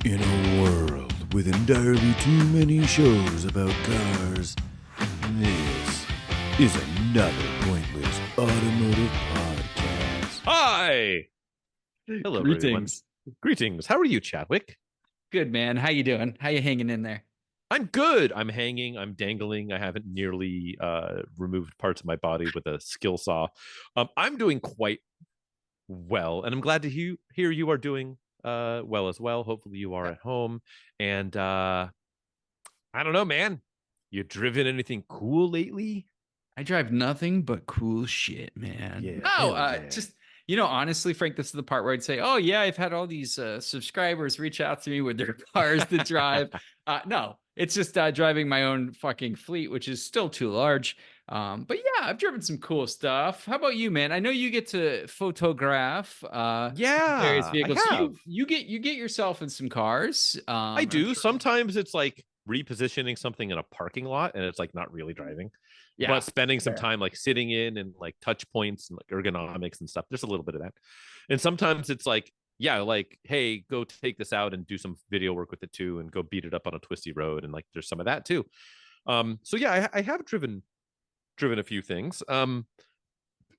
In a world with entirely too many shows about cars, this is another pointless automotive podcast. Hi. Hello, everyone. Greetings. Greetings. How are you, Chadwick? Good man. How you doing? How you hanging in there? I'm good. I'm hanging. I'm dangling. I haven't nearly removed parts of my body with a skill saw. I'm doing quite well, and I'm glad to hear you are doing well as well. Hopefully, you are at home. And I don't know, man. You driven anything cool lately? I drive nothing but cool shit, man. Yeah, No, hell yeah. just honestly, Frank, this is the part where I'd say, "Oh yeah, I've had all these subscribers reach out to me with their cars to drive." No, it's just driving my own fucking fleet, which is still too large. But yeah, I've driven some cool stuff. How about you, man? I know you get to photograph various Yeah, I vehicles. have. You get yourself in some cars. I I'm do. sure. Sometimes it's like repositioning something in a parking lot and it's like not really driving, Yeah. but spending some Fair. time like sitting in and like touch points and like ergonomics and stuff. There's a little bit of that. And sometimes it's like, yeah, like, hey, go take this out and do some video work with it too and go beat it up on a twisty road. And like there's some of that too. So yeah, I have driven a few things.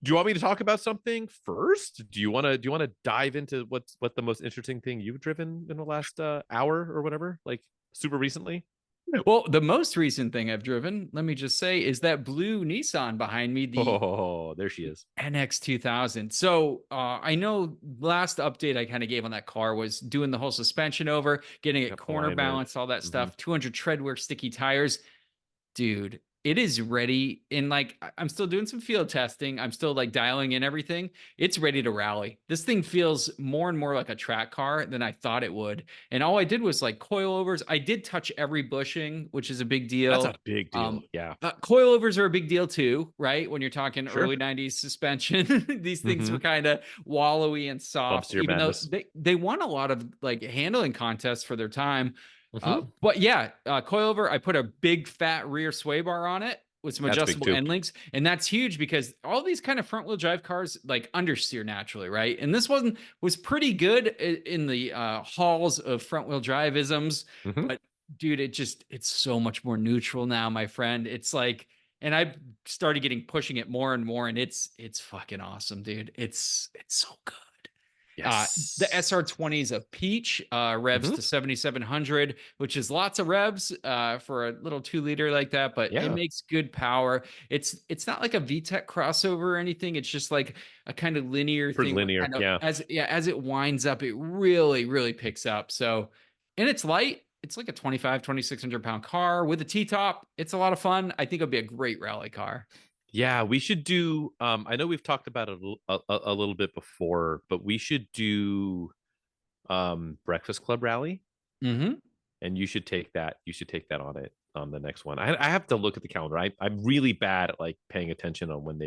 Do you want me to talk about something first? Do you want to dive into what the most interesting thing you've driven in the last hour or whatever, like super recently? Well, the most recent thing I've driven, let me just say, is that blue Nissan behind me, the Oh, there she is. NX 2000. So I know last update I kind of gave on that car was doing the whole suspension over, getting it Yep, corner alignment. balance, all that stuff, 200 treadwear sticky tires. Dude, it is ready. And like, I'm still doing some field testing. I'm still like dialing in everything. It's ready to rally. This thing feels more and more like a track car than I thought it would. And all I did was like coilovers. I did touch every bushing, which is a big That's deal. a big deal. Yeah. Coilovers are a big deal too, right? When you're talking Sure. early 90s suspension, these things were Mhm. kind of wallowy and Bumps soft, to your even though madness. they won a lot of like handling contests for their time. Mhm. But yeah, coilover, I put a big fat rear sway bar on it with some That's big adjustable too. end links. And that's huge because all these kind of front wheel drive cars like understeer naturally, right? And this one was pretty good in the halls of front wheel drive isms. Mhm. But dude, it's so much more neutral now, my friend. It's like, and I've started getting pushing it more and more, and it's fucking awesome, dude. It's so good. The Yes. SR20 is a peach, revs Mhm. to 7,700, which is lots of revs for a little 2 liter like that, but it Yeah. makes good power. It's not like a VTEC crossover or anything. It's just like a kind of linear Pretty thing. Where linear. kind of Yeah. as it winds up, it really, really picks up. So, and it's light. It's like a 2,600 pound car with a T-top. It's a lot of fun. I think it'll be a great rally car. Yeah, we should do I know we've talked about it a little bit before, but we should do Breakfast Club Rally. Mm-hmm. And you should take that on it on the next one. I have to look at the calendar. I'm really bad at like paying attention on when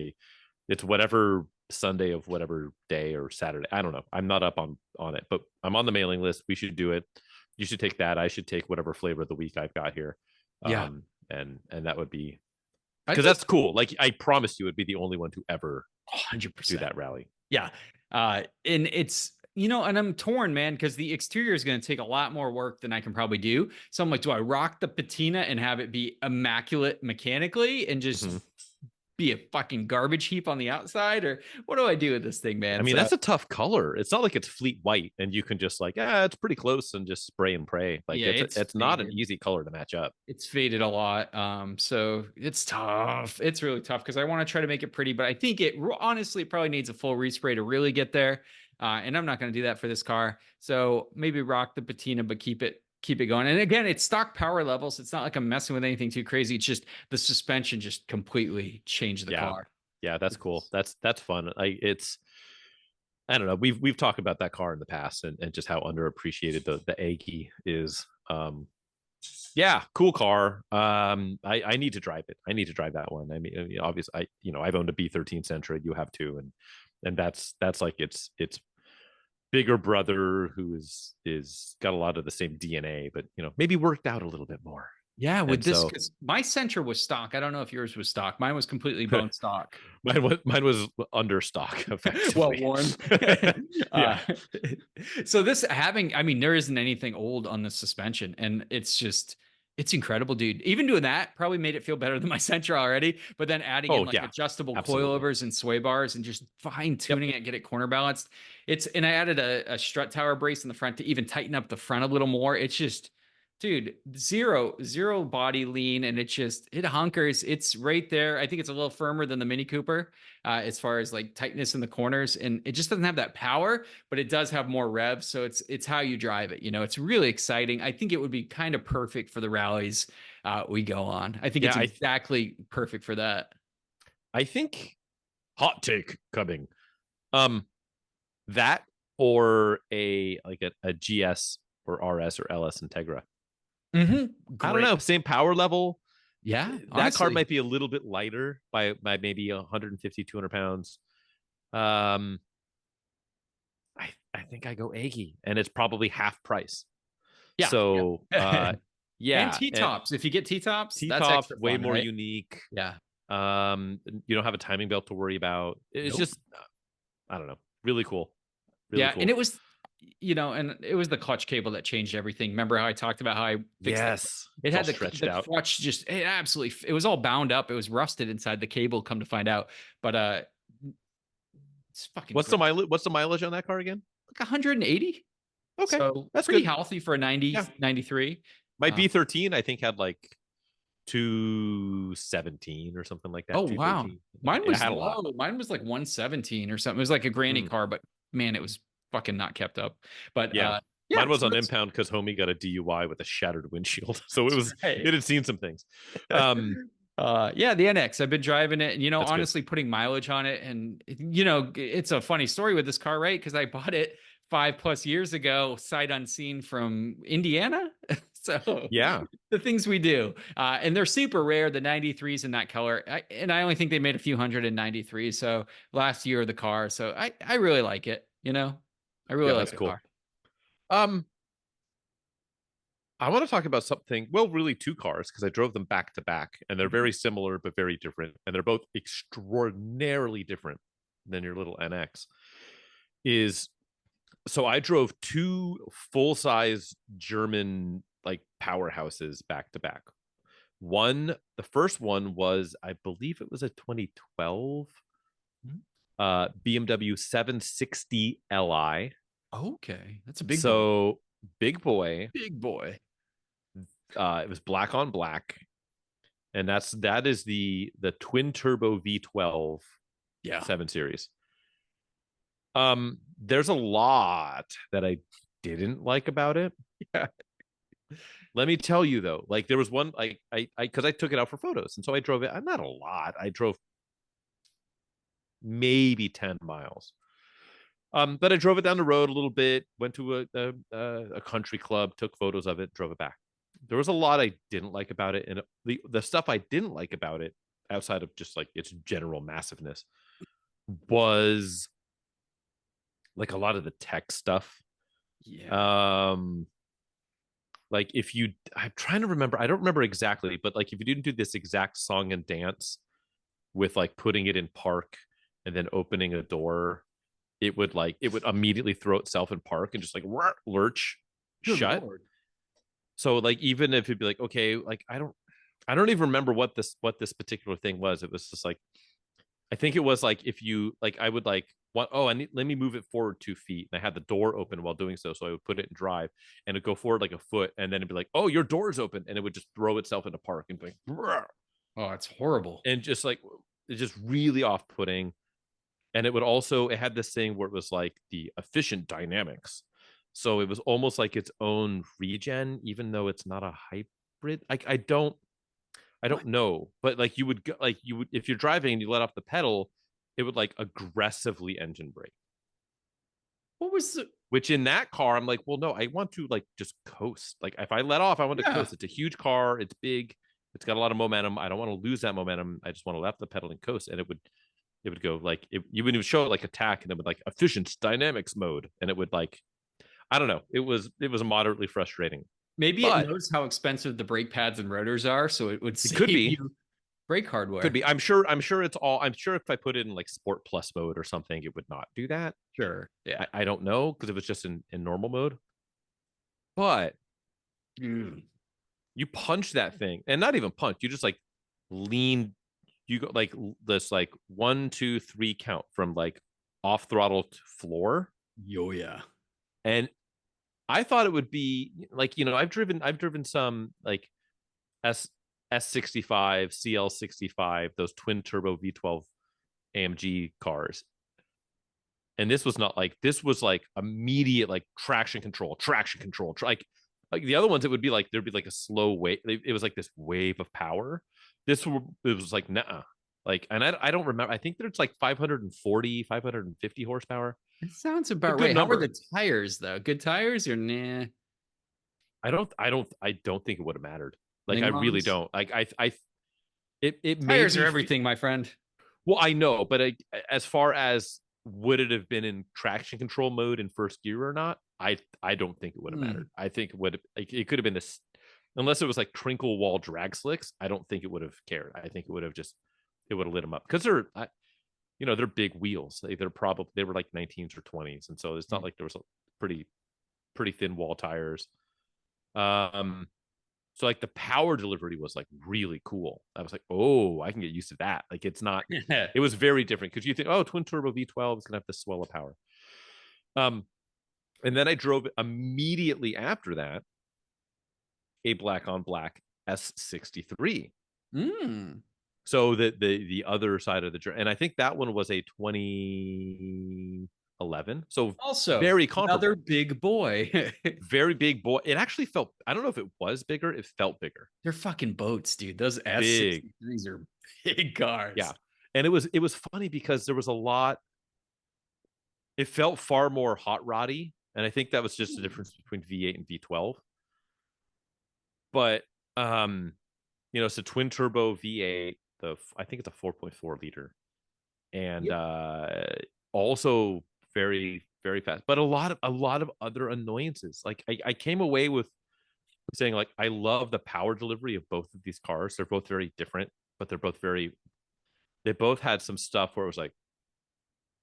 it's whatever Sunday of whatever day or Saturday. I don't know. I'm not up on it, but I'm on the mailing list. We should do it. You should take that. I should take whatever flavor of the week I've got here. Yeah. And that would be I because think that's cool. Like I promised you would be the only one to ever do 100%. that rally. Yeah. And it's, and I'm torn, man, because the exterior is going to take a lot more work than I can probably do. So I'm like, do I rock the patina and have it be immaculate mechanically and just Mhm. be a fucking garbage heap on the outside? Or what do I do with this thing, I man? mean, So that's a tough color. It's not like it's fleet white and you can just like, it's pretty close and just spray and pray. Like yeah, it's not an easy color to match up. it's faded a lot. So it's tough. It's really tough because I want to try to make it pretty, but I think it honestly probably needs a full respray to really get there. And I'm not going to do that for this car. So maybe rock the patina, but keep it going. And again, it's stock power levels. It's not like I'm messing with anything too crazy. It's just the suspension just completely changed the Yeah. car. Yeah, that's cool. That's fun. I don't know. We've talked about that car in the past and just how underappreciated the Aggie is. Yeah, cool car. I need to drive it. I need to drive that one. I mean, obviously, I've owned a B13 Sentra. You have too, and that's like it's bigger brother who is got a lot of the same DNA, but maybe worked out a little bit more. Yeah, with And this, so because my Sentra was stock. I don't know if yours was stock. Mine was completely bone stock. mine was under stock Well effectively. worn. Yeah. uh, so this having, I mean, there isn't anything old on the suspension, and it's incredible, dude. Even doing that probably made it feel better than my Sentra already. But then adding in Oh like yeah, adjustable absolutely. coilovers and sway bars and just fine Yep. tuning it, get it corner balanced. And I added a strut tower brace in the front to even tighten up the front a little more. It's just, dude, zero body lean, and it hunkers. It's right there. I think it's a little firmer than the Mini Cooper as far as like tightness in the corners, and it just doesn't have that power, but it does have more revs. So it's how you drive it. It's really exciting. I think it would be kind of perfect for the rallies we go on. I think Yeah, it's exactly perfect for that. I think hot take coming. That or a GS or RS or LS Integra. I don't Great. know, same power level. Yeah, That car honestly. might be a little bit lighter by maybe 150, 200 pounds. Um, I think I go Aggie, and it's probably half price. Yeah. So, And yeah, T-tops. If you get T-tops, that's T-top extra way fun, more right? unique. Yeah. You don't have a timing belt to worry about. It's Nope. just, I don't know, really cool, really Yeah, and cool. it was, and it was the clutch cable that changed everything. Remember how I talked about how I fixed that? Yes, It it's all had stretched the out. clutch it absolutely, it was all bound up. It was rusted inside the cable, come to find out. But it's fucking What's the great. mileage? What's the mileage on that car again? Like 180. Okay, So that's pretty good. healthy for a 90, Yeah, 93. my B13 I think had like 217 or something like that. Oh wow. 213. Mine It was had a low. lot. Mine was like 117 or something. It was like a granny Mm, car, but man, it was fucking not kept up. But yeah, yeah, mine was so on that's impound because homie got a DUI with a shattered windshield, so right. it had seen some things. Um, Yeah, the NX. I've been driving it, and that's good. honestly, putting mileage on it, and it's a funny story with this car, right? Because I bought it 5+ years ago, sight unseen from Indiana. So Yeah, the things we do, and they're super rare. The 93s in that color, and I only think they made a few hundred in 93. So last year of the car, so I really like it. I really yeah, like that's the cool. car. Um, I want to talk about something. Well, really, two cars because I drove them back to back, and they're very similar but very different, and they're both extraordinarily different than your little NX. Is so I drove two full size German like powerhouses back to back. The first one was, I believe it was a 2012 Mhm. BMW 760 Li. Okay, that's a big boy. So big boy. Big boy. It was black on black, and that is the twin turbo V12 Yeah. 7 Series. There's a lot that I didn't like about it. Yeah. Let me tell you though, like there was one like I because I took it out for photos, and so I drove it. Not a lot. I drove maybe 10 miles. But I drove it down the road a little bit, went to a country club, took photos of it, drove it back. There was a lot I didn't like about it, and the stuff I didn't like about it, outside of just like its general massiveness, was like a lot of the tech stuff. Yeah. Like I'm trying to remember, I don't remember exactly, but like if you didn't do this exact song and dance with like putting it in park and then opening a door, it would immediately throw itself in park and just like lurch Good shut. Lord. So like even if it'd be like, okay, like I don't even remember what this particular thing was. It was just like, I think it was like, if you like, I would like let me move it forward 2 feet, and I had the door open while doing so I would put it in drive, and it'd go forward like a foot, and then it'd be like, oh, your door's open, and it would just throw itself into park and be like, "Brr," Oh, it's horrible. and just like, it's just really off-putting. And it had this thing where it was like the efficient dynamics, so it was almost like its own regen, even though it's not a hybrid. I What? don't know, but like you would, if you're driving and you let off the pedal, it would like aggressively engine brake. What was the Which in that car, I'm like, well, no, I want to like just coast. Like if I let off, I want to Yeah. coast. It's a huge car. It's big. It's got a lot of momentum. I don't want to lose that momentum. I just want to let the pedal and coast. And it would go like, you would show it like attack, and it would like efficient dynamics mode, and it would like, I don't know. It was moderately frustrating. Maybe it But knows how expensive the brake pads and rotors are, so it would it save could be. you brake hardware. Could be. I'm sure it's all. I'm sure if I put it in like Sport Plus mode or something, it would not do that. Sure. Yeah. I don't know because it was just in normal mode. But you punch that thing, and not even punch. You just like lean. You go like this like 1, 2, 3 count from like off throttle to floor. Yo, yeah. And I thought it would be like, I've driven some like S65, CL65, those twin turbo V12 AMG cars. And this was like immediate like traction control. Like the other ones, it would be like there'd be like a slow wave. It was like this wave of power. It was like nah. Like, and I don't remember. I think there's like 540, 550 horsepower. It sounds about good right. How were number. the tires though? Good tires or nah? I don't think it would have mattered. Like, I really Ling-longs? don't. Like, it made Tires me are everything, my friend. well, I know, but as far as would it have been in traction control mode in first gear or not, I don't think it would have mattered. I think it would like it could have been this, unless it was like crinkle wall drag slicks. I don't think it would have cared. I think it would have lit them up because they're big wheels. They were like 19s or 20s, and so it's not like there was a pretty thin wall tires. So like the power delivery was like really cool. I was like, oh, I can get used to that. Like it's not, it was very different because you think, oh, twin turbo V12 is gonna have this swell of power. And then I drove immediately after that a black on black S63. So the other side of the journey, and I think that one was a 2011. So Also, very comparable. Another big boy. Very big boy. It actually felt, I don't know if it was bigger. It felt bigger. They're fucking boats, dude. Those S63s are big cars. Yeah. And it was funny because there was a lot. It felt far more hot roddy. And I think that was just the difference between V8 and V12. But so twin turbo V8, I think it's a 4.4 liter. And also very, very fast. But a lot of other annoyances. Like I came away with saying like I love the power delivery of both of these cars. They're both very different, but they both had some stuff where it was like,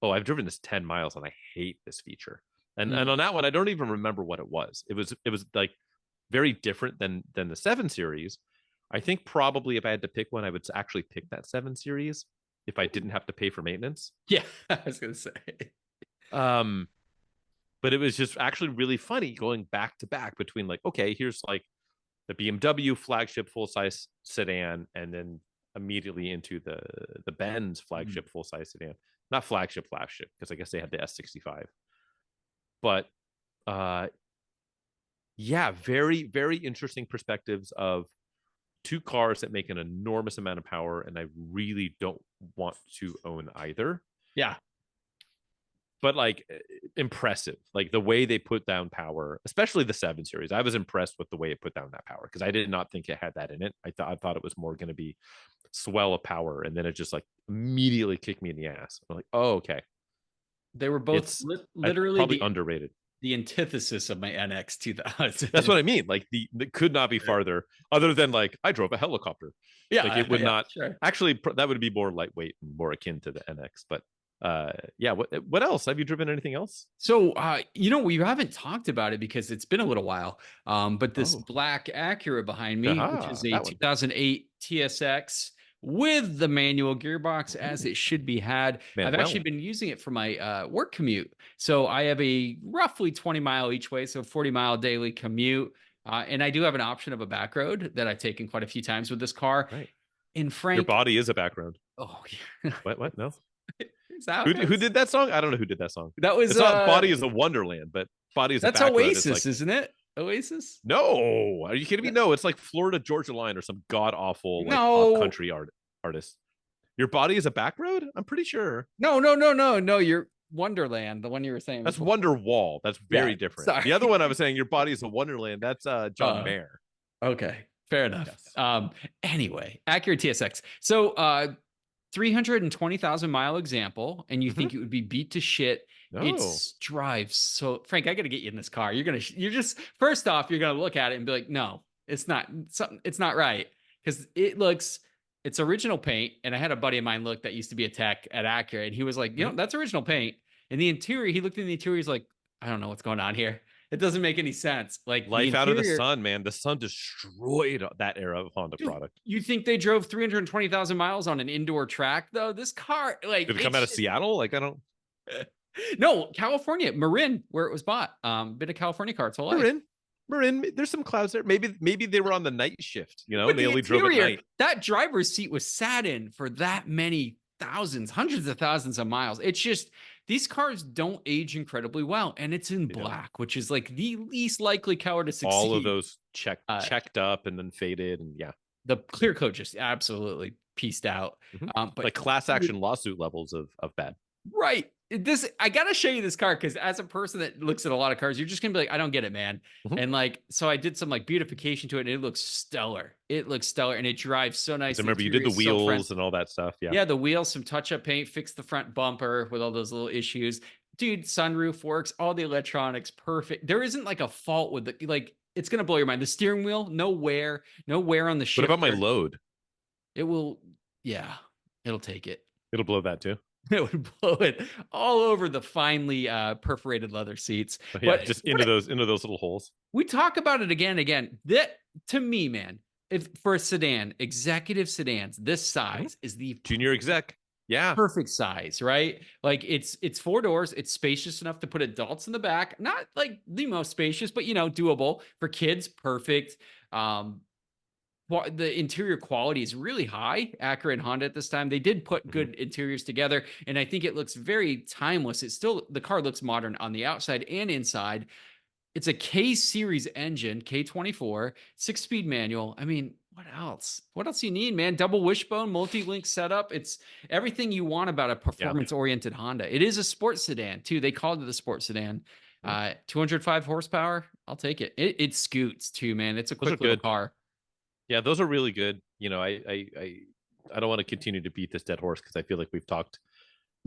oh, I've driven this 10 miles and I hate this feature. And on that one, I don't even remember what it was. It was like very different than the 7 Series. I think probably if I had to pick one, I would actually pick that 7 Series if I didn't have to pay for maintenance. Yeah, I was gonna say. But it was just actually really funny going back to back between like, okay, here's like the BMW flagship full-size sedan, and then immediately into the Benz flagship full-size sedan. Not flagship, because I guess they had the S65. But very, very interesting perspectives of two cars that make an enormous amount of power, and I really don't want to own either. Yeah. But like impressive, like the way they put down power, especially the 7 Series. I was impressed with the way it put down that power because I did not think it had that in it. I thought it was more going to be swell of power, and then it just like immediately kicked me in the ass. I'm like, oh, okay. They were both literally probably underrated. The antithesis of my NX 2000. That's what I mean. Like it could not be farther, other than like I drove a helicopter. Yeah, like it would not. Sure. Actually, that would be more lightweight and more akin to the NX. But what else? Have you driven anything else? So we haven't talked about it because it's been a little while. But this black Acura behind me, which is a 2008 TSX with the manual gearbox as it should be had. I've actually been using it for my work commute. So I have a roughly 20-mile each way, so 40-mile daily commute. And I do have an option of a back road that I've taken quite a few times with this car. Right. And Frank, your body is a background. Oh, yeah. What? No. Who did that song? I don't know who did that song. That was not Body is a Wonderland, but Body is that's a background. Oasis, like, isn't it? Oasis? No, are you kidding me? No, it's like Florida Georgia Line or some god awful country artist. Your Body is a back road? I'm pretty sure. No. You're Wonderland, the one you were saying. That's before. Wonderwall. That's very different. Sorry. The other one I was saying, Your Body is a Wonderland. That's John Mayer. Okay, fair enough. Yes. Anyway, Acura TSX. So 320,000 mile example, and you think it would be beat to shit No. It's drives so Frank, I got to get you in this car. You're just first off, you're going to look at it and be like, no, it's not right. Because it's original paint. And I had a buddy of mine look that used to be a tech at Acura, and he was like, that's original paint. And the interior, he looked in the interior, he's like, I don't know what's going on here. It doesn't make any sense. Like Life out of the sun, man. The sun destroyed that era of Honda product. You think they drove 320,000 miles on an indoor track, though? This car, like, did it come out of Seattle? Like, I don't. No, California, Marin, where it was bought. Been a California car its whole life. Marin. There's some clouds there. Maybe they were on the night shift. But they only drove at night. That driver's seat was sat in for that many hundreds of thousands of miles. It's just these cars don't age incredibly well, and it's in black, which is like the least likely color to succeed. All of those checked up and then I the clear coat just absolutely pieced out. But like class action lawsuit levels of bad. Right. I gotta show you this car because as a person that looks at a lot of cars, you're just gonna be like, I don't get it, man. And so I did some like beautification to it, and it looks stellar. And it drives so nice. I remember you did the wheels and all that stuff. Yeah, the wheels, some touch-up paint, fixed the front bumper with all those little issues. Dude, sunroof works, all the electronics, perfect. There isn't like a fault with it's gonna blow your mind. The steering wheel, no wear on the shifter. What about my load? It will, it'll take it. It'll blow that too. It would blow it all over the finely perforated leather seats. But just into those little holes. We talk about it again and again. That, to me, man, if for a sedan, executive sedans, this size is the junior exec. Yeah, perfect size, right? Like it's 4 doors. It's spacious enough to put adults in the back. Not like the most spacious, but doable for kids. Perfect. The interior quality is really high. Acura and Honda at this time, they did put good interiors together, and I think it looks very timeless. The car looks modern on the outside and inside. It's a K series engine, K24, 6-speed manual. I mean, what else? What else you need, man? Double wishbone, multi-link setup. It's everything you want about a performance-oriented Honda. It is a sports sedan too. They called it a sports sedan. 205 horsepower. I'll take it. It scoots too, man. It's a quick little car. Yeah, those are really good. I don't want to continue to beat this dead horse because I feel like we've talked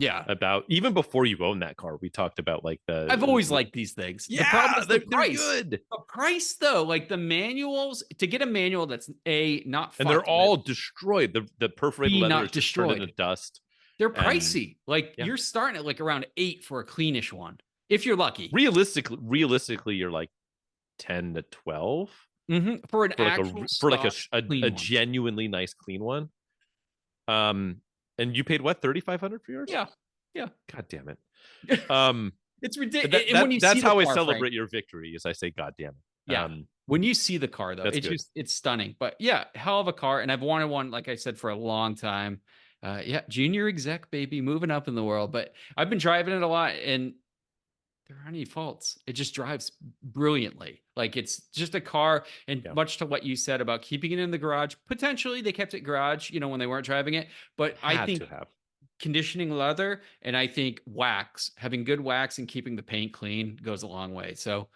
about even before you own that car, we talked about like I've always liked these things. Yeah, the problem is the price. Good. The price though, like the manuals, to get a manual that's not and they're all destroyed. The perforated leather is destroyed turned into dust. They're pricey. You're starting at like around 8 for a cleanish one, if you're lucky. Realistically, you're like 10 to 12. For a genuinely nice clean one. And you paid what, 3,500 for yours? Yeah. God damn it. It's ridiculous. That's how I celebrate your victory. Is I say, God damn it. Yeah. When you see the car though, it's stunning. But yeah, hell of a car, and I've wanted one, like I said, for a long time. Junior exec, baby, moving up in the world. But I've been driving it a lot, and there aren't any faults. It just drives brilliantly. Like it's just a car, and much to what you said about keeping it in the garage. Potentially they kept it garage, when they weren't driving it. But I think conditioning leather, and I think having good wax and keeping the paint clean goes a long way. So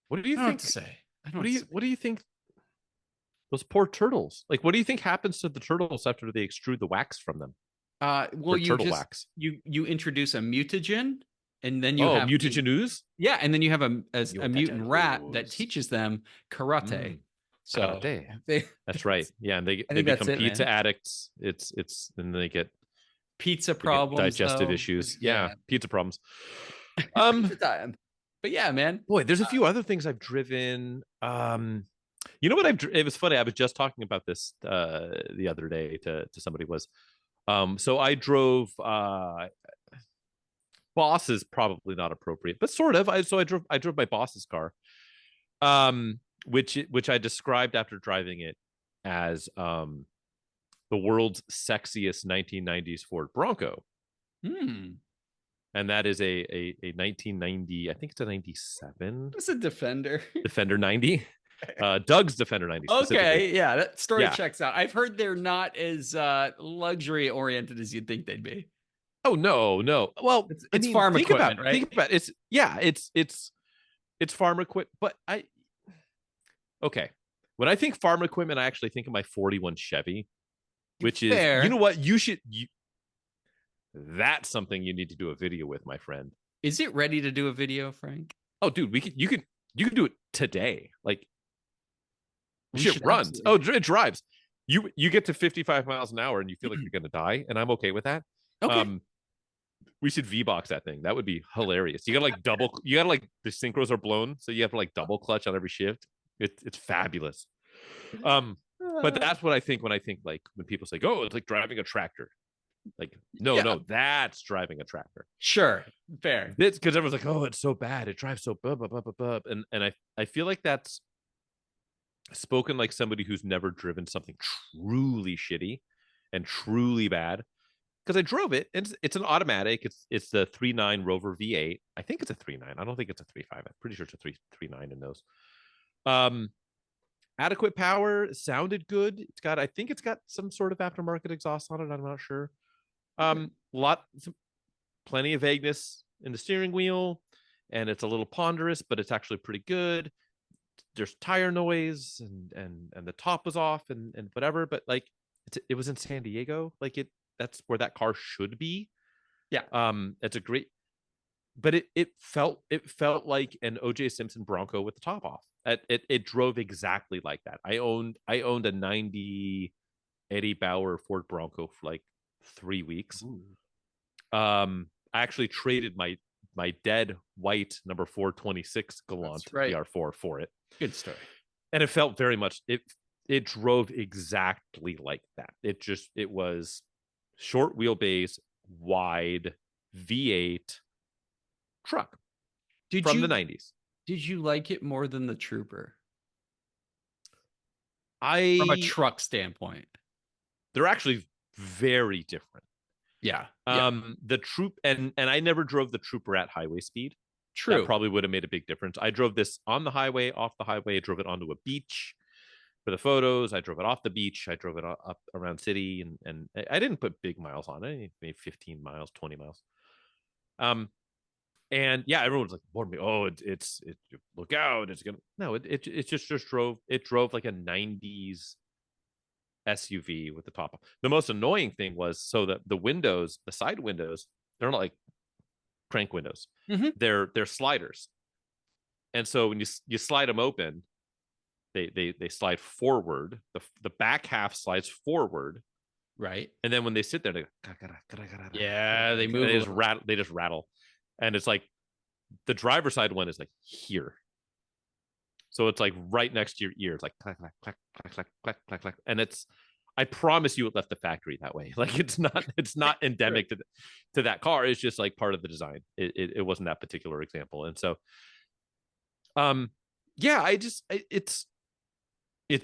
what do you think to say? What do you think? Those poor turtles. Like, what do you think happens to the turtles after they extrude the wax from them? Wax. You introduce a mutagen. And then you have mutagen ooze. Yeah, and then you have a mutant rat that teaches them karate. So that's right. Yeah, and they become pizza addicts. It's and they get pizza problems, digestive issues. Yeah, pizza problems. But yeah, man. Boy, there's a few other things I've driven. You know what it was funny. I was just talking about this the other day to somebody so I drove. Boss is probably not appropriate, but sort of. I drove my boss's car, which I described after driving it as the world's sexiest 1990s Ford Bronco. And that is a 1990, I think it's a 97. It's a Defender. Defender 90. Doug's Defender 90. Okay, yeah, that story checks out. I've heard they're not as luxury oriented as you'd think they'd be. Oh no. Well, it's farm equipment, right? Think about it. It's farm equipment. But when I think farm equipment, I actually think of my 41 Chevy, which is, you know what? That's something you need to do a video with, my friend. Is it ready to do a video, Frank? Oh, dude, you can do it today. Like, We shit should runs. absolutely- Oh, it drives. You get to 55 miles an hour and you feel like you're gonna die, and I'm okay with that. Okay. We should V-box that thing. That would be hilarious. You gotta like the synchros are blown, so you have to like double clutch on every shift. It's fabulous. But that's what I think when I think like when people say, "Oh, it's like driving a tractor." Like, no, that's driving a tractor. Sure, fair. It's because everyone's like, "Oh, it's so bad. It drives so blah blah blah blah blah," and I feel like that's spoken like somebody who's never driven something truly shitty and truly bad. Because I drove it, and it's an automatic. It's the 3.9 Rover V8. I think it's a 3.9. I don't think it's a 3.5. I'm pretty sure it's a 3.9 in those. Adequate power, sounded good. I think it's got some sort of aftermarket exhaust on it. I'm not sure. Plenty of vagueness in the steering wheel, and it's a little ponderous, but it's actually pretty good. There's tire noise, and the top was off, and whatever. But like, it was in San Diego. Like that's where that car should be. Yeah. It's a great, but it felt like an OJ Simpson Bronco with the top off. It drove exactly like that. I owned a 90 Eddie Bauer Ford Bronco for like 3 weeks. Ooh. I actually traded my dead white number 426 Galant VR4 for it. Good story. And it felt very much it drove exactly like that. It was short wheelbase, wide V8 truck from the 90s. Did you like it more than the Trooper? From a truck standpoint, they're actually very different. Yeah. The Troop and I never drove the Trooper at highway speed. True. That probably would have made a big difference. I drove this on the highway, off the highway. I drove it onto a beach for the photos. I drove it off the beach. I drove it up around city, and I didn't put big miles on it. Maybe 15 miles, 20 miles. And yeah, everyone's like, warned me. Oh, it's look out! It's gonna it just drove. It drove like a 90s SUV with the top off. The most annoying thing was the windows, the side windows, they're not like crank windows. Mm-hmm. They're sliders, and so when you slide them open, they slide forward. The back half slides forward, right? And then when they sit there, they they move. They just rattle, and it's like the driver's side one is like here. So it's like right next to your ear. It's like clack, clack, clack, clack, clack, clack, clack, clack. And I promise you it left the factory that way. Like it's not endemic to that car. It's just like part of the design. It wasn't that particular example. And so, yeah,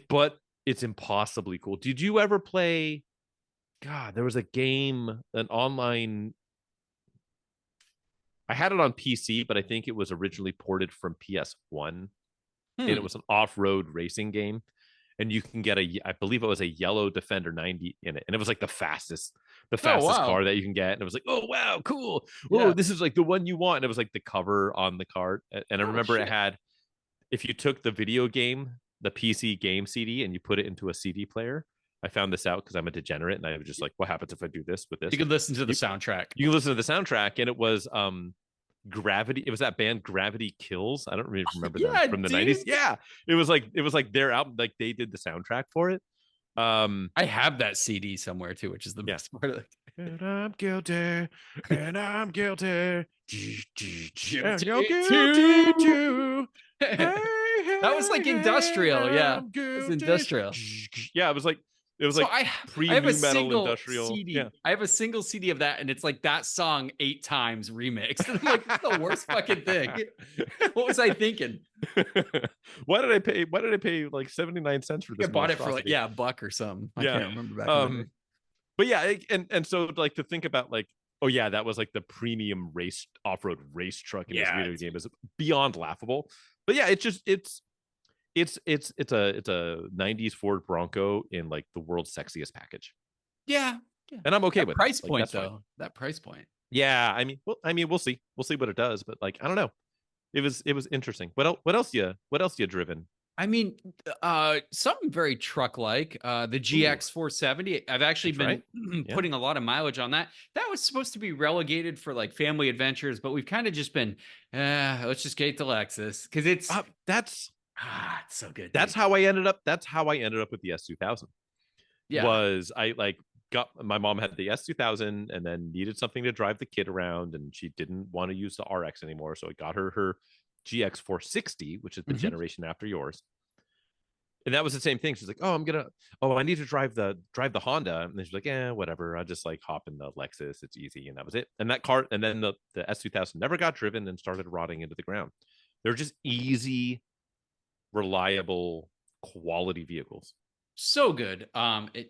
but it's impossibly cool. Did you ever play? God, there was a game, an online. I had it on PC, but I think it was originally ported from PS1. And it was an off-road racing game, and you can get I believe it was a yellow Defender 90 in it, and it was like the fastest car that you can get. And it was like, oh wow, cool. Oh, this is like the one you want. And it was like the cover on the cart, and I remember it had, if you took the video game, the PC game CD, and you put it into a CD player. I found this out because I'm a degenerate, and I was just like, what happens if I do this with this? You could listen to the soundtrack. You can listen to the soundtrack, and it was Gravity. It was that band Gravity Kills. I don't really remember them from the 90s. Yeah, it was like their album. Like they did the soundtrack for it. I have that CD somewhere too, which is the best part of it. And I'm guilty, and I'm guilty. And you're Guilty guilty too. That was like industrial. Yeah, it was industrial. Yeah, it was like pre I have new a metal single industrial. CD. Yeah. I have a single CD of that, and it's like that song 8 times remixed. And I'm like, it's the worst fucking thing. What was I thinking? Why did I pay like 79 cents for this? I bought it for like a buck or something. I can't remember back. But yeah, and so like to think about like, oh yeah, that was like the premium off-road race truck in this video game is beyond laughable. But yeah, it's a 90s Ford Bronco in like the world's sexiest package. Yeah. And I'm okay with price that. point Like, though. fine. That price point. Yeah, I mean, we'll see what it does, but like I don't know. It was interesting. What else you driven? I mean, something very truck-like. The Ooh, GX 470. I've actually that's been right. Yeah. putting a lot of mileage on that. That was supposed to be relegated for like family adventures, but we've kind of just been, let's just get the Lexus because That's it's so good, that's dude. how I ended up. That's how I ended up with the S2000. Yeah. Was I like got my mom had the S2000 and then needed something to drive the kid around, and she didn't want to use the RX anymore, so I got her GX 460, which is the Mhm. generation after yours. And that was the same thing. She's like, "Oh, I need to drive the Honda." And then she's like, "Yeah, whatever. I just like hop in the Lexus. It's easy." And that was it. And that car, and then the S2000 never got driven and started rotting into the ground. They're just easy, reliable, quality vehicles. So good.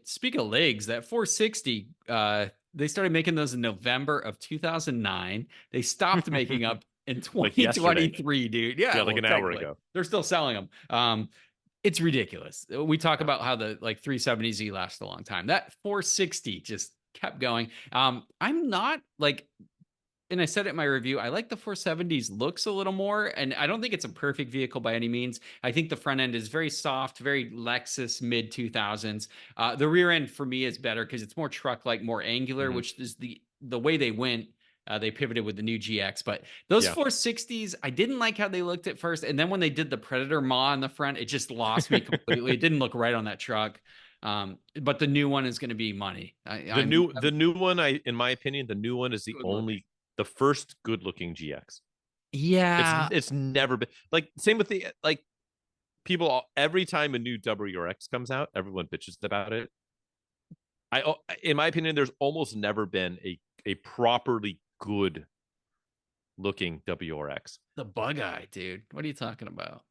Speak of legs, that 460, they started making those in November of 2009. They stopped making up in Like yesterday. 2023, dude. Yeah, Yeah, like well, an hour technically, ago. they're still selling them. It's ridiculous. We talk about how the like 370Z last a long time. That 460 just kept going. I'm not like, and I said it in my review, I like the 470's looks a little more, and I don't think it's a perfect vehicle by any means. I think the front end is very soft, very Lexus mid 2000s. The rear end for me is better because it's more truck like, more angular, Mhm. which is the way they went. They pivoted with the new GX, but those Yeah. 460s, I didn't like how they looked at first, and then when they did the Predator Ma in the front, it just lost me completely. It didn't look right on that truck. But the new one is going to be money. The new one, in my opinion, the new one is Good looking. the first good looking GX. Yeah, It's never been like same with the like people every time a new WRX comes out, everyone bitches about it. In my opinion, there's almost never been a properly good looking WRX. the bug eye, dude. What are you talking about?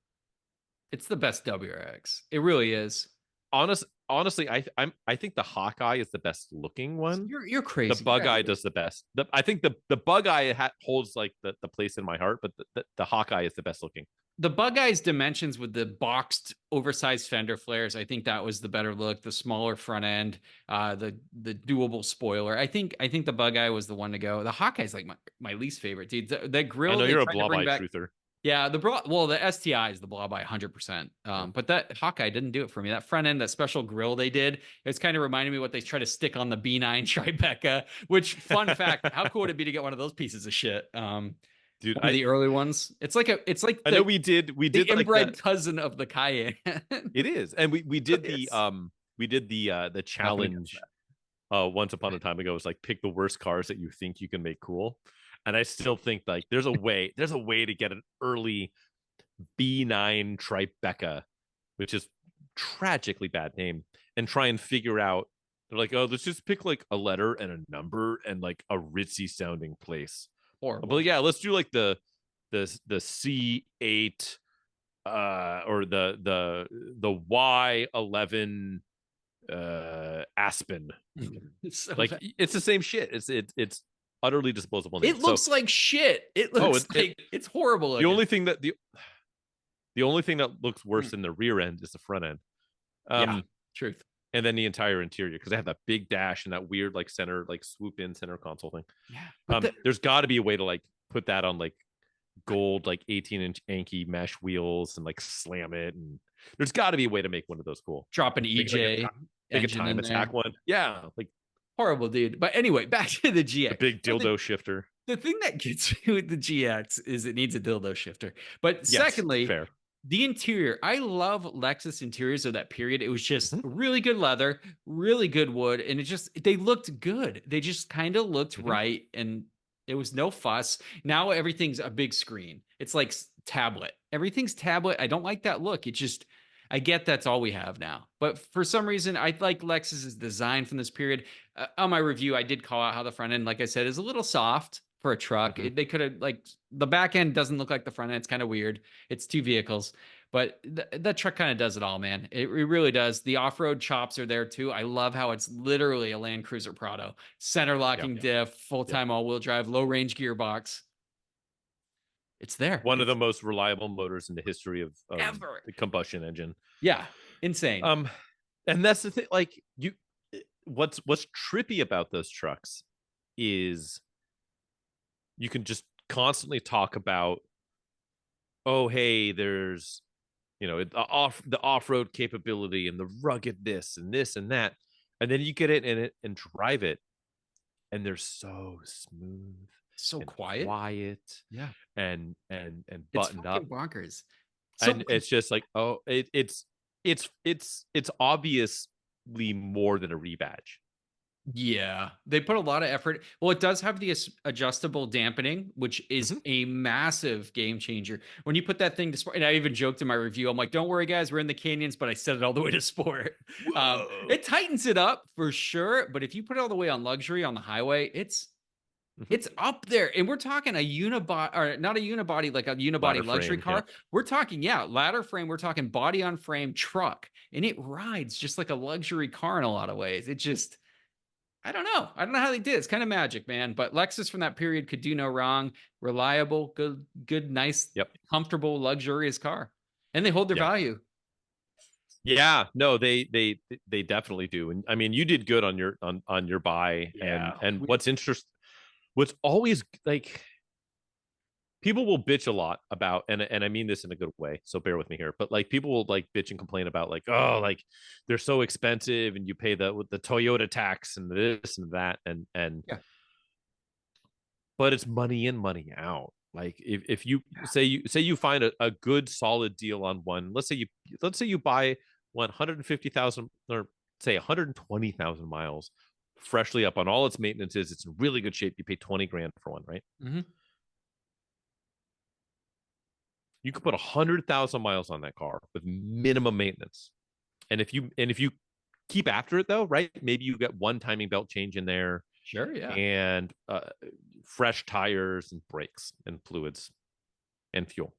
It's the best WRX. It really is. Honestly, I think the Hawkeye is the best looking one. You're The crazy. Get Bug out of Eye here. does the best. I think the Bug Eye holds like the place in my heart, but the Hawkeye is the best looking. The bug eye's dimensions with the boxed, oversized fender flares. I think that was the better look. The smaller front end, the doable spoiler. I think the bug eye was the one to go. The Hawkeye's like my least favorite, dude. That I grill know they you're a tried to blob bring eye back. truther. Yeah, the STI is the blob eye 100%. Yeah. But that Hawkeye didn't do it for me. That front end, that special grill they did, it's kind of reminded me what they try to stick on the B9 Tribeca. Which, fun fact, how cool would it be to get one of those pieces of shit? Dude, One of the early ones. It's like I know the we did like inbred cousin of the Cayenne. it is. And we did the Yes. the Nothing against challenge once upon a time ago. It's like pick the worst cars that you think you can make cool. And I still think like there's a way to get an early B9 Tribeca, which is tragically bad name, and try and figure out. They're like, oh, let's just pick like a letter and a number and like a ritzy sounding place. Horrible. But yeah, let's do like the C8 or the Y11 Aspen. So Like bad. it's the same shit. It's utterly disposable name. It looks like shit. It Oh, looks like it's horrible the looking. only thing that looks worse Mm. than the rear end is the front end. Yeah, truth. And then the entire interior because they have that big dash and that weird like center like swoop in center console thing. Yeah. But There's got to be a way to like put that on like gold like 18-inch Anki mesh wheels and like slam it, and there's got to be a way to make one of those cool. drop an Make, like, EJ Make a engine time in attack there. one. Yeah, like Horrible, dude. But anyway, back to the the GX. big So dildo shifter. the thing that gets me with the GX is it needs a dildo shifter. But Yes, secondly, fair. the interior. I love Lexus interiors of that period. It was just Mhm. really good leather, really good wood, and they looked good. They just kind of looked Mhm. right, and it was no fuss. Now everything's a big screen. It's like tablet. Everything's tablet. I don't like that look. I get that's all we have now. But for some reason, I like Lexus's design from this period. On my review, I did call out how the front end, like I said, is a little soft for a truck. Mhm. They could have like the back end doesn't look like the front end. It's kind of weird. It's two vehicles, but that truck kind of does it all, man. It really does. The off-road chops are there too. I love how it's literally a Land Cruiser Prado, center locking diff, full-time all-wheel drive, low-range gearbox. It's there. One of the most reliable motors in the history of Ever. the combustion engine. Yeah, insane. And that's the thing. Like what's trippy about those trucks is you can just constantly talk about, oh, hey, there's the off-road capability and the ruggedness and this and that. And then you get it in it and drive it, and they're so smooth, So and quiet. Yeah. and It's buttoned up. fucking bonkers. So And it's just like, oh, it's obviously more than a rebadge. yeah, they put a lot of effort. Well, it does have the adjustable dampening, which is Mhm. a massive game changer. When you put that thing to sport, and I even joked in my review, I'm like, "Don't worry, guys, we're in the canyons," but I set it all the way to sport. Whoa. It tightens it up for sure, but if you put it all the way on luxury on the highway, Mhm. it's up there. And we're talking a unibody, or not a unibody, like a unibody Ladder luxury frame, yeah. car. We're talking, ladder frame. We're talking body on frame truck, and it rides just like a luxury car in a lot of ways. It just, I don't know. I don't know how they did. It's kind of magic, man. But Lexus from that period could do no wrong. Reliable, good, nice, Yep. comfortable, luxurious car, and they hold their Yeah. value. Yeah, no, they definitely do. And I mean, you did good on your buy. Yeah. And what's always like, people will bitch a lot about, and I mean this in a good way, so bear with me here, but like people will like bitch and complain about like, oh, like they're so expensive and you pay the Toyota tax and this and that, and Yeah. but it's money in, money out. Like if you say you find a good solid deal on one, let's say you buy 150,000, or say 120,000 miles, freshly up on all its maintenances, it's in really good shape, you pay 20 grand for one, right? Mm-hmm. You could put 100,000 miles on that car with minimum maintenance. And if you keep after it though, right? Maybe you get one timing belt change in there, Sure. Yeah. and fresh tires and brakes and fluids and fuel.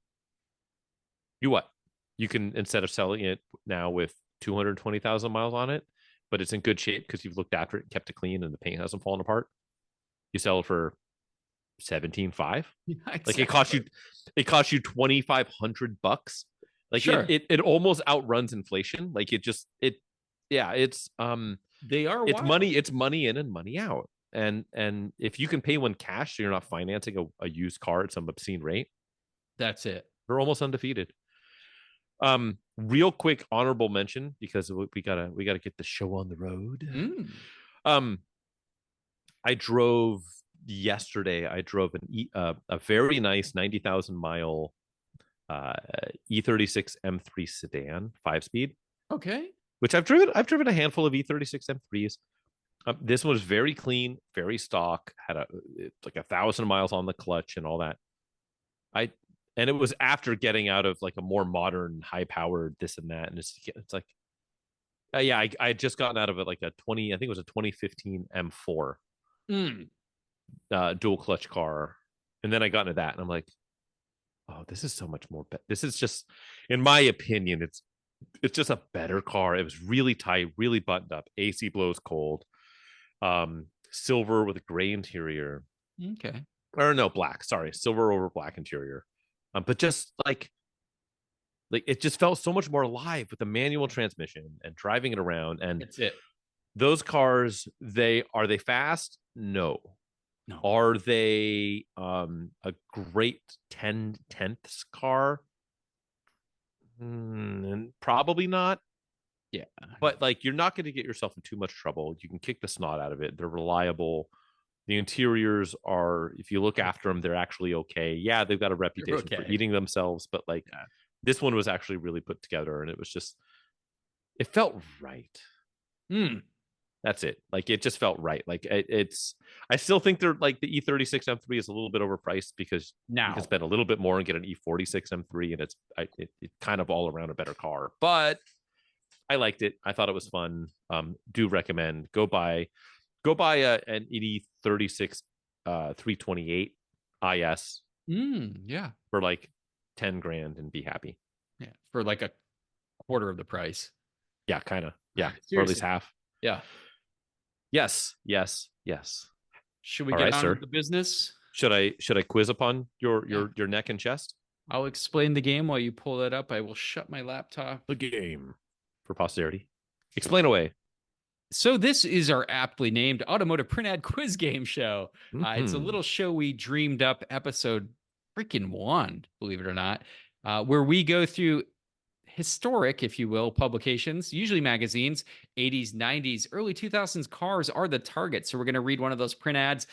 You can, instead of selling it now with 220,000 miles on it, but it's in good shape because you've looked after it and kept it clean and the paint hasn't fallen apart, you sell it for 17.5. Like it costs you $2,500. Like Sure. it almost outruns inflation. Like it's They are it's wild. it's money in and money out. And if you can pay one cash, so you're not financing a used car at some obscene rate, That's it. they're almost undefeated. Real quick honorable mention, because we gotta get the show on the road. I drove yesterday. I drove a very nice 90,000 mile E36 M3 sedan 5-speed, Okay. which I've driven a handful of E36 M3s. This one was very clean, very stock, had like 1,000 miles on the clutch and all that. And it was after getting out of like a more modern, high powered this and that, and it's like, I had just gotten out of it, like I think it was a 2015 M4 dual clutch car, and then I got into that, and I'm like, oh, this is so much more. This is just, in my opinion, it's just a better car. It was really tight, really buttoned up. AC blows cold. Silver with a gray interior. Okay. Or no, black. Sorry, silver over black interior. But just like it just felt so much more alive with the manual transmission and driving it around. And That's it. those cars, are they fast? No. Are they a great 10/10ths car? Probably not. Yeah. But like, you're not going to get yourself in too much trouble. You can kick the snot out of it. They're reliable. The interiors are, if you look after them, they're actually okay. Yeah, they've got a reputation for eating themselves, but like, this one was actually really put together, and it was just, it felt right. That's it. Like, it just felt right. Like I still think they're like, the E36 M3 is a little bit overpriced, because you can spend a little bit more and get an E46 M3, and it's kind of all around a better car. But I liked it. I thought it was fun. Do recommend. Go buy an E36 328 IS. Yeah. For like 10 grand and be happy. Yeah. For like a quarter of the price. Yeah, kind of. Yeah. Seriously. Or at least half. Yeah. Yes. Should we All get right, on sir. with the business? Should I quiz upon your neck and chest? I'll explain the game while you pull that up. I will shut my laptop. The game for posterity. Explain away. So this is our aptly named Automotive Print Ad Quiz Game Show. It's a little show we dreamed up, episode freaking 1, believe it or not, where we go through historic, if you will, publications, usually magazines, 80s, 90s, early 2000s cars are the target. So we're going to read one of those print ads,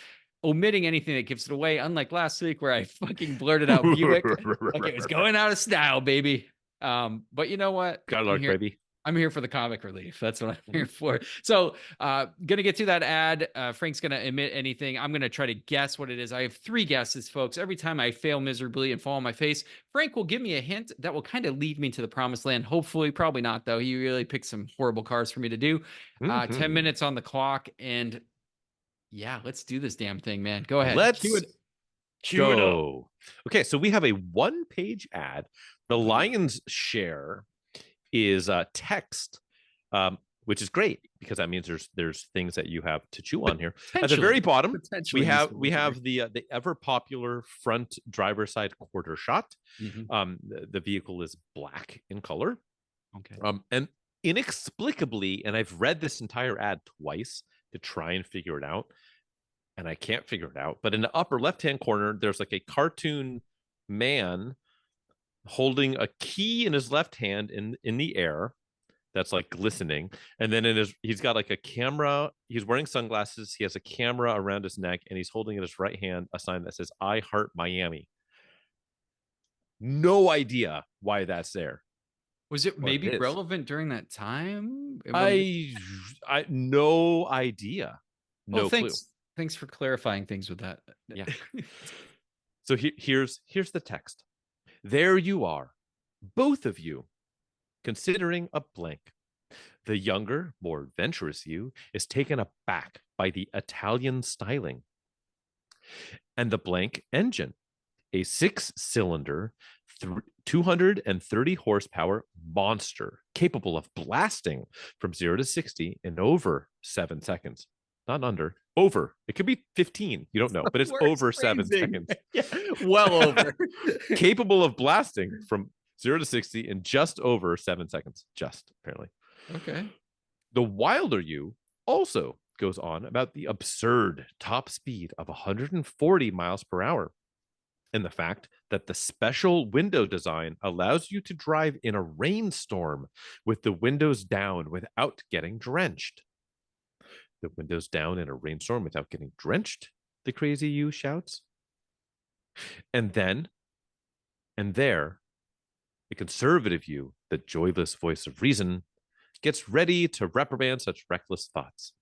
omitting anything that gives it away, unlike last week where I fucking blurted out Buick like it was going out of style, baby. But you know what? Got luck, baby. I'm here for the comic relief. That's what I'm here for. So, gonna get through that ad. Frank's gonna emit anything. I'm gonna try to guess what it is. I have 3 guesses, folks. Every time I fail miserably and fall on my face, Frank will give me a hint that will kind of lead me to the promised land. Hopefully, probably not though. He really picked some horrible cars for me to do. 10 minutes on the clock, and yeah, let's do this damn thing, man. Go ahead. Let's Cue it go. Okay, so we have a 1-page ad. The lion's share is text, which is great because that means there's things that you have to chew on here. At the very bottom, we have the ever popular front driver's side quarter shot. The vehicle is black in color. Okay. And inexplicably, and I've read this entire ad twice to try and figure it out, and I can't figure it out. But in the upper left-hand corner, there's like a cartoon man holding a key in his left hand in the air that's like glistening, and then he's got like a camera. He's wearing sunglasses, he has a camera around his neck, and he's holding in his right hand a sign that says "I Heart Miami." No idea why that's there. Was it maybe relevant during that time? I no idea. No clue. Thanks for clarifying things with that. Yeah. So here's the text. There you are, both of you, considering a blank. The younger, more adventurous you is taken aback by the Italian styling. And the blank engine, a 6-cylinder, 230 horsepower monster capable of blasting from 0 to 60 in over 7 seconds. Not under, over. It could be 15. You don't know, but it's over 7 seconds. Yeah, well over. Capable of blasting from 0 to 60 in just over 7 seconds. Just, apparently. Okay. The Wilder You also goes on about the absurd top speed of 140 miles per hour, and the fact that the special window design allows you to drive in a rainstorm with the windows down without getting drenched. The windows down in a rainstorm without getting drenched, the crazy you shouts. And then, and there, the conservative you, the joyless voice of reason, gets ready to reprimand such reckless thoughts.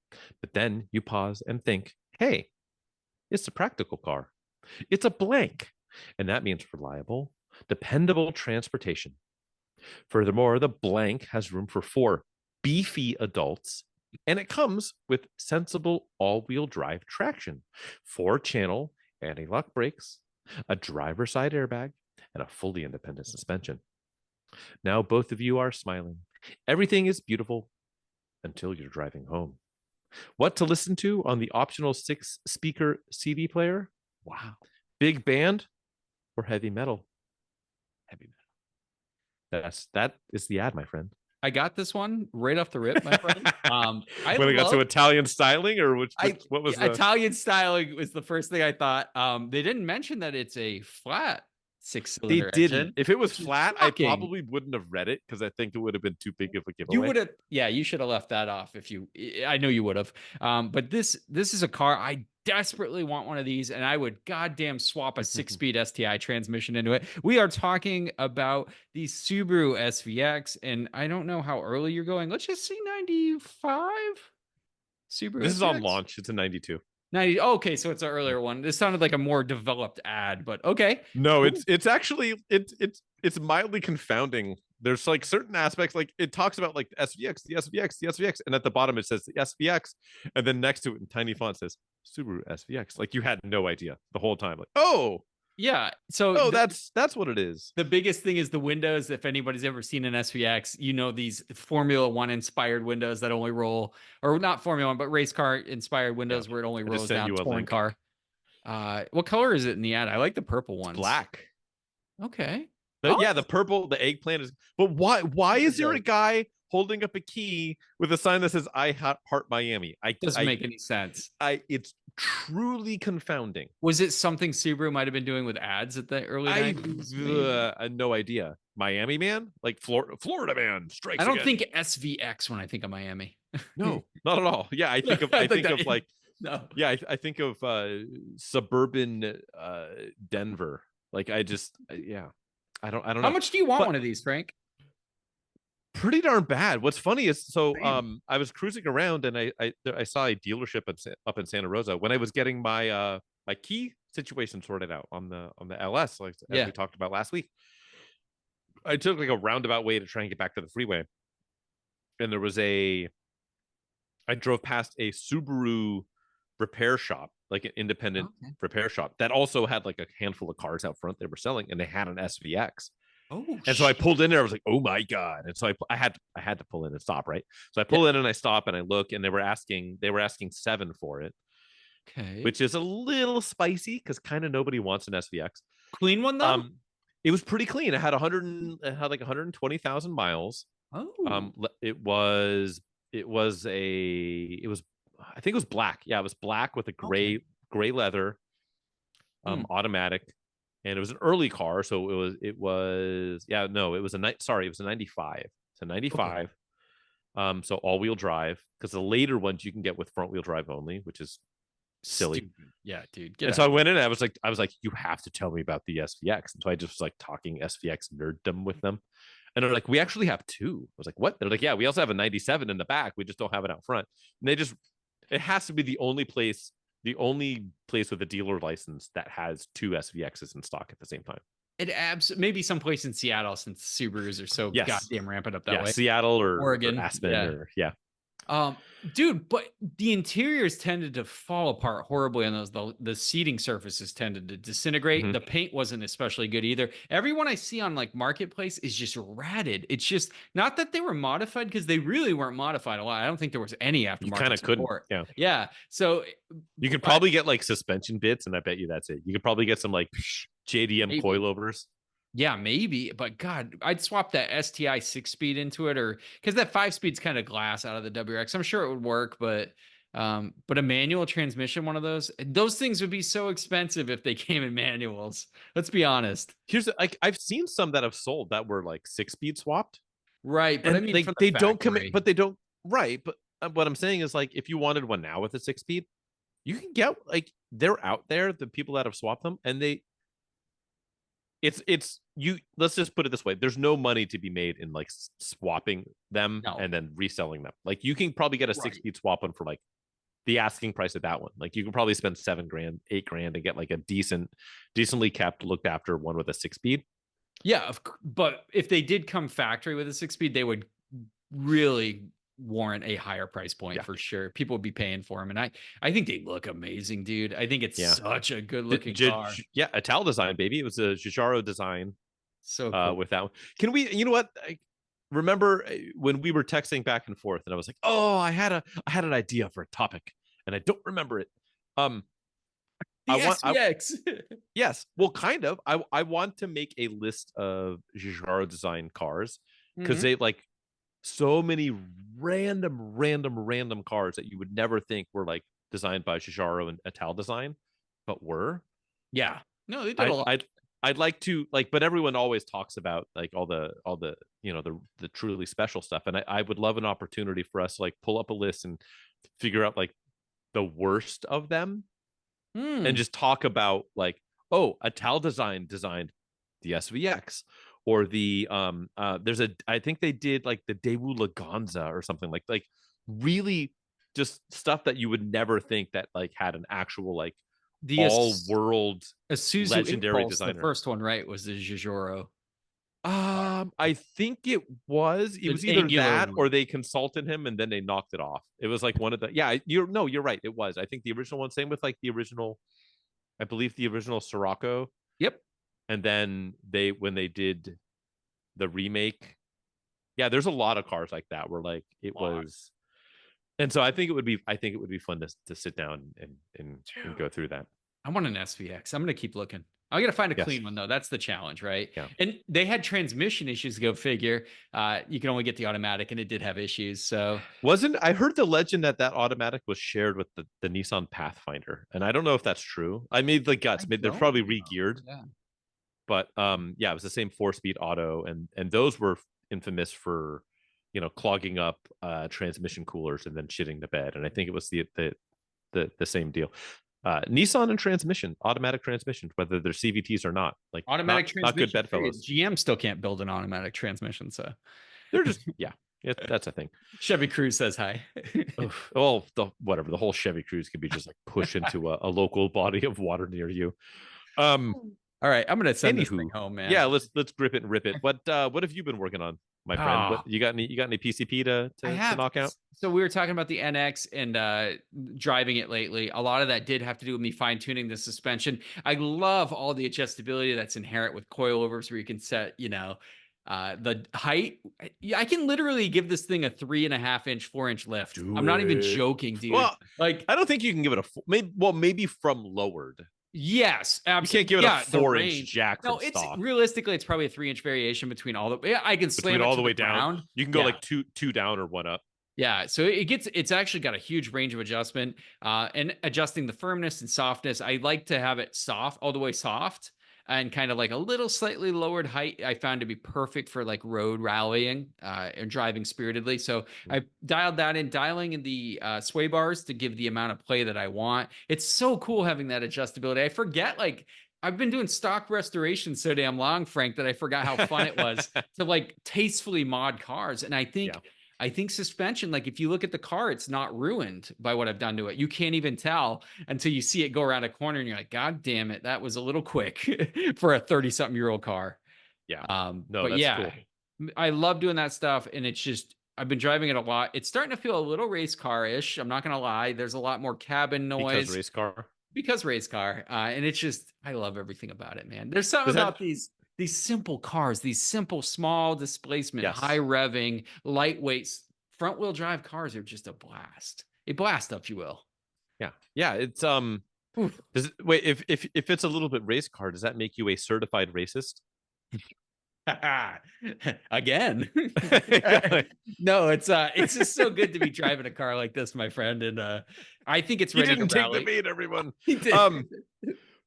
But then you pause and think, hey, it's a practical car. It's a blank. And that means reliable, dependable transportation. Furthermore, the blank has room for 4 beefy adults, and it comes with sensible all-wheel drive traction, 4-channel anti-lock brakes, a driver's side airbag, and a fully independent suspension. Now both of you are smiling. Everything is beautiful until you're driving home. What to listen to on the optional 6-speaker CD player? Wow. Big band or heavy metal? Heavy metal. That is the ad, my friend. I got this one right off the rip, my friend. When it got to Italian styling, or what was Italian styling was the first thing I thought. They didn't mention that it's a flat 6-cylinder They didn't. engine. If it was flat, I probably wouldn't have read it because I think it would have been too big of a giveaway. You would have, yeah, you should have left that off I know you would have. But this is a car I desperately want one of these, and I would goddamn swap a 6-speed STI transmission into it. We are talking about the Subaru SVX, and I don't know how early you're going. Let's just see 95 Subaru. This SVX? is on launch. It's a 92. 90. Okay, so it's an earlier one. This sounded like a more developed ad, but okay. No, it's actually it's mildly confounding. There's like certain aspects, like it talks about like the SVX, and at the bottom it says the SVX, and then next to it in tiny font says Subaru SVX. Like you had no idea the whole time. Like, oh yeah, so that's what it is. The biggest thing is the windows. If anybody's ever seen an SVX, you know these Formula One inspired windows that only roll, or not Formula One, but race car inspired windows where it only rolls down. Touring car. What color is it in the ad? I like the purple ones. Black. Okay. Yeah, the purple, the eggplant is. But why is there a guy holding up a key with a sign that says "I Heart Miami"? Doesn't make any sense. It's truly confounding. Was it something Subaru might have been doing with ads at the early 90s? No idea. Miami man, like Florida man strikes I don't again. think SVX when I think of Miami. No, not at all. Yeah, I think of like no. yeah, I think of suburban Denver. Like I just yeah, I don't How know. much do you want But one of these, Frank? pretty darn bad. What's funny is so Damn. I was cruising around and I saw a dealership up in Santa Rosa when I was getting my my key situation sorted out on the LS, like as Yeah. we talked about last week. I took like a roundabout way to try and get back to the freeway, and there was I drove past a Subaru repair shop, like an independent Okay. repair shop that also had like a handful of cars out front they were selling, and they had an SVX. Oh, And so I pulled in there. I was like, "Oh my god!" And so I had to pull in and stop, right? So I pull in and I stop and I look, and they were asking 7 for it, Okay. which is a little spicy because kind of nobody wants an SVX. Clean one though? It was pretty clean. It had like 120,000 miles. Oh. It was I think it was black. Yeah, it was black with a gray leather, automatic, and it was an early car, so it was yeah, no, it was it was a 95. It's a 95. Okay. So all-wheel drive, because the later ones you can get with front-wheel drive only, which is silly. Stupid. Yeah, dude. And so I went in and I was like, you have to tell me about the SVX. And so I just was like talking SVX nerddom with them. And they're like, we actually have two. I was like, what? They're like, yeah, we also have a 97 in the back. We just don't have it out front. And it has to be the only place with a dealer license that has two SVXs in stock at the same time. It maybe someplace in Seattle, since Subarus are so goddamn rampant up that way. Seattle or Oregon, or Aspen dude, but the interiors tended to fall apart horribly on those. The seating surfaces tended to disintegrate. Mhm. The paint wasn't especially good either. Everyone I see on like Marketplace is just ratted. It's just not that they were modified, because they really weren't modified a lot. I don't think there was any aftermarket. You kind of couldn't. Yeah. So you could probably get like suspension bits, and I bet you that's it. You could probably get some like JDM coilovers. Yeah, maybe, but God, I'd swap that STI 6-speed into it, or because that 5-speed's kind of glass out of the WRX. I'm sure it would work, but a manual transmission, one of those things would be so expensive if they came in manuals. Let's be honest. Here's like I've seen some that have sold that were like 6-speed swapped, right? But and I mean, they don't commit, but they don't. Right, but what I'm saying is like if you wanted one now with a 6-speed, you can get like they're out there, the people that have swapped them, and it's you. Let's just put it this way: there's no money to be made in like swapping them and then reselling them. Like you can probably get a 6-speed swap one for like the asking price of that one. Like you can probably spend $7,000, $8,000 and get like a decently kept, looked after one with a 6-speed. Yeah, but if they did come factory with a 6-speed, they would really warrant a higher price point for sure. People would be paying for them, and I think they look amazing, dude. I think it's such a good looking car. Yeah, Ital design, baby. It was a Giugiaro design. So cool. With that one, can we? You know what? Remember when we were texting back and forth, and I was like, "Oh, I had an idea for a topic, and I don't remember it." Yes, well, kind of. I want to make a list of Giugiaro design cars because they like so many random cars that you would never think were like designed by Giugiaro and Ital design, but were. Yeah. No, they did a lot. I'd like to like, but everyone always talks about like all the the truly special stuff, and I would love an opportunity for us to like pull up a list and figure out like the worst of them, and just talk about like, oh, Ital designed the SVX, or the there's I think they did like the Daewoo Laganza or something like really just stuff that you would never think that like had an actual like the all world Isuzu legendary Impulse, designer. The first one, right, was the Giugiaro. I think it was either that or they consulted him and then they knocked it off. It was like one of the you're right, it was. I think the original one, same with like the original, I believe the original Sirocco. Yep. And then when they did the remake, there's a lot of cars like that where like it was. And so I think it would be fun to sit down and go through that. I want an SVX. I'm gonna keep looking. I gotta find a clean one though. That's the challenge, right? Yeah. And they had transmission issues. Go figure. You can only get the automatic, and it did have issues. So I heard the legend that automatic was shared with the Nissan Pathfinder, and I don't know if that's true. I made the guts. They're probably re-geared. Yeah. But yeah, it was the same 4-speed auto, and those were infamous for, you know, clogging up transmission coolers and then shitting the bed. And I think it was the same deal. Nissan and transmission, automatic transmission, whether they're CVTs or not, like Automatic not good transmission. bedfellows. GM still can't build an automatic transmission, so They're just that's a thing. Chevy Cruze says hi. Oh, the whole Chevy Cruze could be just like pushed into a local body of water near you. All right, I'm gonna send this Anywho, thing home, man. yeah, let's grip it and rip it. What have you been working on, my friend? What you got any PCP to knock out? So we were talking about the NX and driving it lately. A lot of that did have to do with me fine tuning the suspension. I love all the adjustability that's inherent with coilovers, where you can set, you know, the height. I can literally give this thing a 3.5 inch, 4-inch lift. I'm not even joking, dude. Well, like, I don't think you can give it maybe from lowered. Yes, absolutely. You can't give it a 4-inch jack. No, it's stock. Realistically, it's probably a 3-inch variation between all the. Yeah, I can slam between it all to the way the down. ground. You can go like two down or one up. Yeah, so it's actually got a huge range of adjustment, and adjusting the firmness and softness. I like to have it soft, all the way soft, and kind of like a little slightly lowered height. I found to be perfect for like road rallying and driving spiritedly. So I dialed that in, dialing in the sway bars to give the amount of play that I want. It's so cool having that adjustability. I forget, like, I've been doing stock restoration so damn long, Frank, that I forgot how fun it was to like tastefully mod cars. And I think suspension, like if you look at the car, it's not ruined by what I've done to it. You can't even tell until you see it go around a corner and you're like, God damn it, that was a little quick for a 30-something-year-old car. Yeah. No, but yeah, cool. I love doing that stuff. And it's just, I've been driving it a lot. It's starting to feel a little race car-ish. I'm not going to lie. There's a lot more cabin noise. Because race car. And it's just, I love everything about it, man. There's something about these simple cars, these simple, small displacement, high revving, lightweight, front wheel drive cars are just a blast. A blast, if you will. Yeah. Yeah. It's, wait, if it's a little bit race car, does that make you a certified racist? Again. No, it's just so good to be driving a car like this, my friend. And I think it's ready to rally. Take the bait, everyone.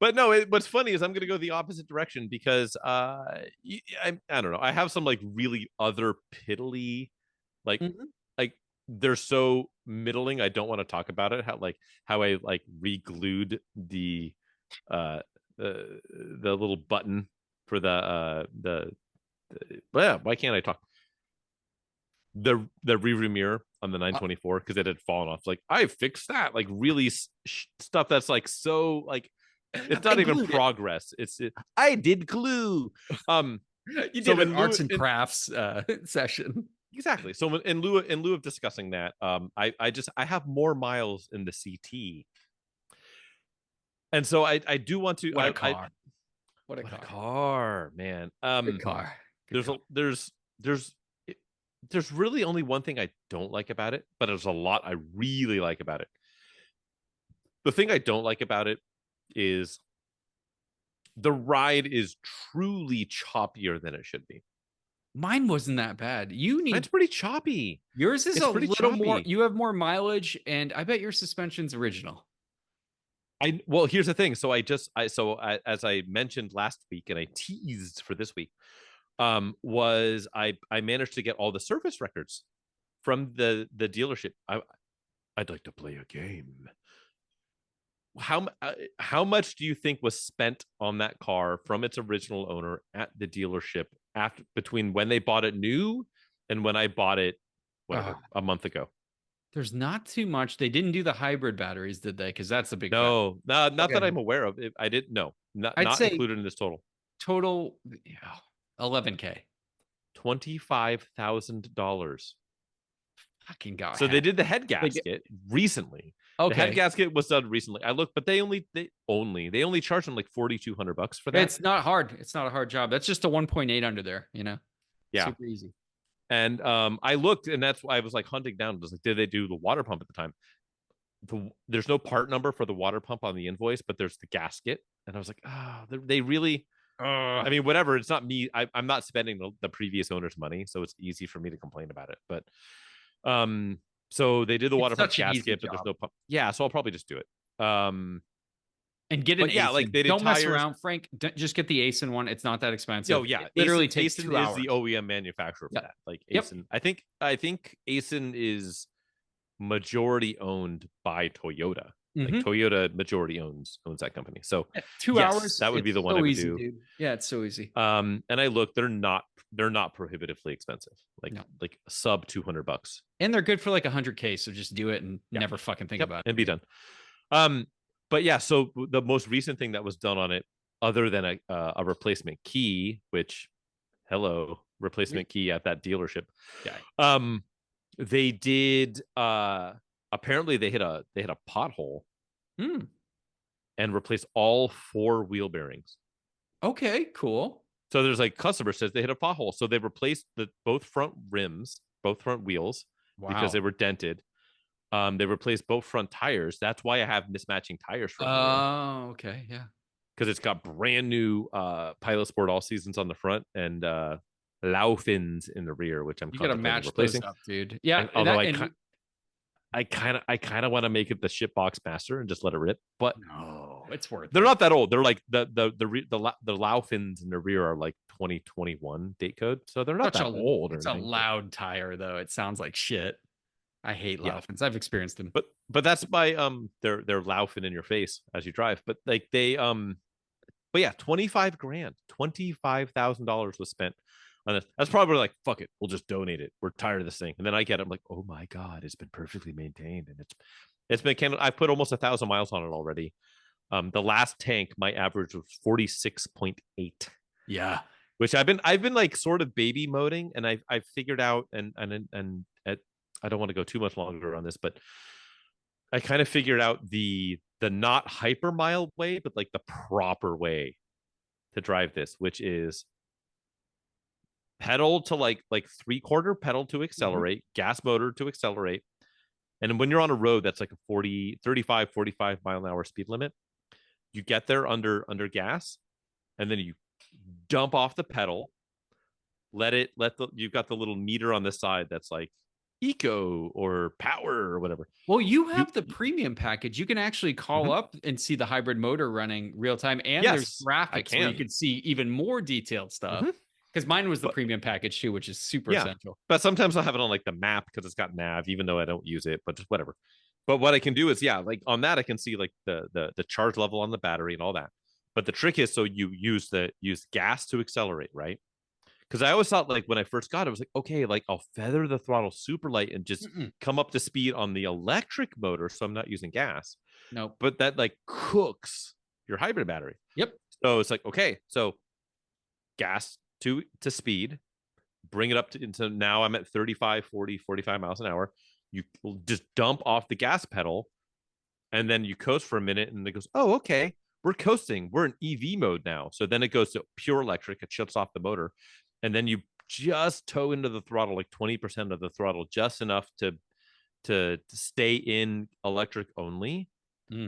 But no, what's funny is I'm going to go the opposite direction because I don't know. I have some like really other piddly, like they're so middling. I don't want to talk about it. How I like re-glued the little button for the why can't I talk? The rearview mirror on the 924 because it had fallen off. Like I fixed that. Like really stuff that's like so like. It's not even progress. I did glue. You did an arts and crafts session. Exactly. So in lieu of discussing that, I have more miles in the CT, and so I do want to. What a car! What a car, man. Good car. There's really only one thing I don't like about it, but there's a lot I really like about it. The thing I don't like about it is the ride is truly choppier than it should be. Mine wasn't that bad. Mine's pretty choppy. Yours is a little more. You have more mileage, and I bet your suspension's original. Well, here's the thing. So as I mentioned last week, and I teased for this week, was I managed to get all the service records from the dealership. I'd like to play a game. How much do you think was spent on that car from its original owner at the dealership between when they bought it new and when I bought it a month ago? There's not too much. They didn't do the hybrid batteries, did they? Because that's a big not that I'm aware of. I didn't know. Not included in this total. Total, $11K. $25,000. Fucking God. So they did the head gasket recently. Okay. The head gasket was done recently. I looked, but they only charged them like $4,200 for that. It's not hard. It's not a hard job. That's just a 1.8 under there, you know? Yeah. Super easy. And I looked, and that's why I was like hunting down. I was like, did they do the water pump at the time? There's no part number for the water pump on the invoice, but there's the gasket. And I was like, they really. I mean, whatever. It's not me. I'm not spending the previous owner's money, so it's easy for me to complain about it. But so they did the water pump gasket, but there's no pump. Yeah, so I'll probably just do it. And get an But yeah, ASIN. like they did Don't mess tires. around, Frank. Just get the ASIN one. It's not that expensive. Oh yeah, It literally ASIN, takes ASIN 2 is hours. the OEM manufacturer for Yep. that. Like Yep. ASIN, I think ASIN is majority owned by Toyota. Like Toyota majority owns that company. So Yeah, 2 yes, hours. that would be it's the one so I would easy, do. dude. Yeah, it's so easy. And I look, they're not prohibitively expensive. Like No. like sub $200. And they're good for like 100K. So just do it and never fucking think about it. And be done. But yeah, so the most recent thing that was done on it, other than a replacement key, which hello, replacement key at that dealership. Yeah. They did apparently they hit a pothole and replaced all 4 wheel bearings. Okay, cool. So there's like customer says they hit a pothole. So they replaced both front rims, both front wheels because they were dented. They replaced both front tires. That's why I have mismatching tires from Oh, okay, yeah. Because it's got brand new Pilot Sport all seasons on the front and Laufins in the rear, which I'm You gotta match replacing. those up, dude. Yeah, I kind of want to make it the shit box master and just let it rip, but no, it's worth it. They're not that old. They're like the Laufins in the rear are like 2021 date code, so they're not that old. It's a loud tire though. It sounds like shit. I hate Laufins. I've experienced them. But that's by they're Laufin in your face as you drive. But like they but yeah, 25 grand, $25,000 was spent on this. That's probably like, fuck it, we'll just donate it. We're tired of this thing. And then I get it, I'm like, oh my god, it's been perfectly maintained, and it's been I've put almost 1,000 miles on it already. The last tank, my average was 46.8. Yeah, which I've been like sort of baby moding, and I've figured out, and I don't want to go too much longer on this, but I kind of figured out the not hyper mild way, but like the proper way to drive this, which is pedal to like 3/4 pedal to accelerate, gas motor to accelerate. And when you're on a road that's like a 35, 45 mile an hour speed limit, you get there under gas, and then you dump off the pedal, you've got the little meter on the side that's like eco or power or whatever. Well, you have the premium package. You can actually call up and see the hybrid motor running real time, and there's graphics where you can see even more detailed stuff. Because mine was the premium package too, which is super essential. But sometimes I'll have it on like the map because it's got nav, even though I don't use it, but just whatever. But what I can do is, like on that, I can see like the charge level on the battery and all that. But the trick is, so you use gas to accelerate, right? Because I always thought, like when I first got it, I was like, okay, like I'll feather the throttle super light and just come up to speed on the electric motor, so I'm not using gas. Nope. But that like cooks your hybrid battery. Yep. So it's like, okay, so gas to speed, bring it up into now I'm at 35, 40, 45 miles an hour. You will just dump off the gas pedal, and then you coast for a minute, and it goes, oh, okay, we're coasting. We're in EV mode now. So then it goes to pure electric. It shuts off the motor, and then you just toe into the throttle, like 20% of the throttle, just enough to stay in electric only,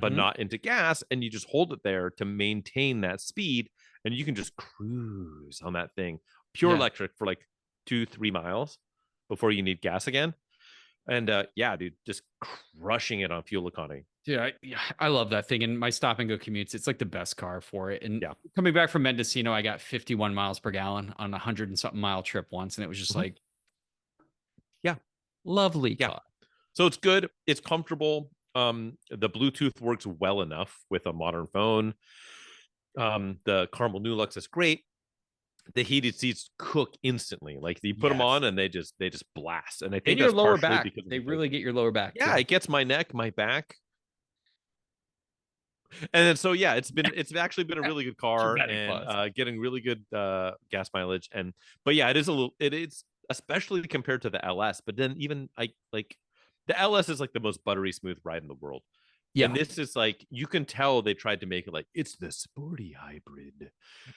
but not into gas. And you just hold it there to maintain that speed, and you can just cruise on that thing, pure electric for like 2-3 miles before you need gas again. And dude, just crushing it on fuel economy. Yeah, I love that thing. And my stop and go commutes, it's like the best car for it. And coming back from Mendocino, I got 51 miles per gallon on 100 and something mile trip once, and it was just like, lovely car. So it's good. It's comfortable. The Bluetooth works well enough with a modern phone. The Caramel Nulux is great. The heated seats cook instantly. Like you put them on and they just blast. And I think your lower back, they really get your lower back. Yeah, it gets my neck, my back. And then so it's actually been a really good car and getting really good gas mileage. But it is especially compared to the LS. But then even the LS is like the most buttery smooth ride in the world. Yeah. And this is like, you can tell they tried to make it like it's the sporty hybrid.